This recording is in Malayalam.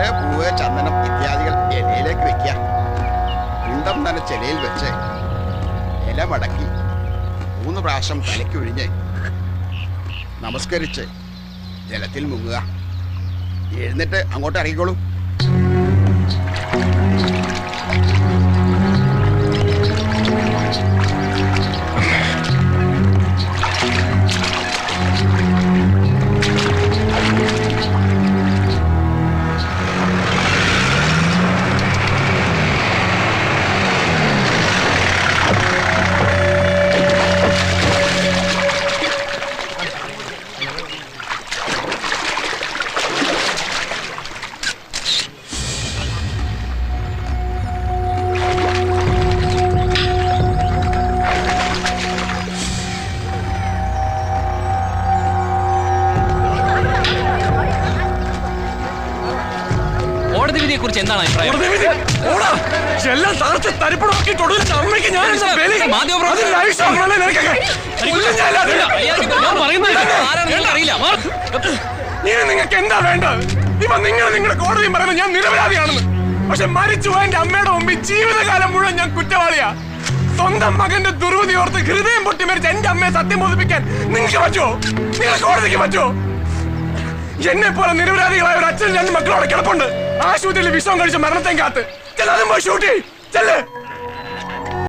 പഴയ പൂവ്, ചന്ദനം ഇത്യാദികൾ ഇലയിലേക്ക് വെക്കുക. പിണ്ടം നനച്ച ഇലയിൽ വെച്ച് ഇല മടക്കി 3 പ്രാവശ്യം തലയ്ക്കൊഴിഞ്ഞ് നമസ്കരിച്ച് ജലത്തിൽ മുങ്ങുക. എഴുന്നിട്ട് അങ്ങോട്ട് ഇറങ്ങിക്കോളൂ. കുറിച്ച് എന്താണ് അഭിപ്രായം? നിങ്ങൾക്ക് എന്താ വേണ്ടത്? ഇപ്പൊ നിങ്ങളുടെ കോടതിയും പറയുന്നത് ഞാൻ നിരപരാധിയാണെന്ന്. പക്ഷെ മരിച്ചു എന്റെ അമ്മയുടെ മുമ്പിൽ ജീവിതകാലം മുഴുവൻ ഞാൻ കുറ്റവാളിയാ. സ്വന്തം മകന്റെ ദുർവിധി ഓർത്ത് ഹൃദയം പൊട്ടി മരിച്ച എന്റെ അമ്മയെ സത്യം ബോധിപ്പിക്കാൻ നിങ്ങൾക്ക് പറ്റുമോ? നിങ്ങളുടെ കോടതിക്ക് പറ്റുമോ? എന്നെ പോലെ നിരപരാധികളായ ഒരു അച്ഛൻ 2 മക്കളോടെ കിടപ്പുണ്ട്. ആശുപത്രിയിൽ വിഷം കഴിച്ച് മരണത്തെ കാത്ത്. അതും പോയി ഷൂട്ട് ചെയ്യ്.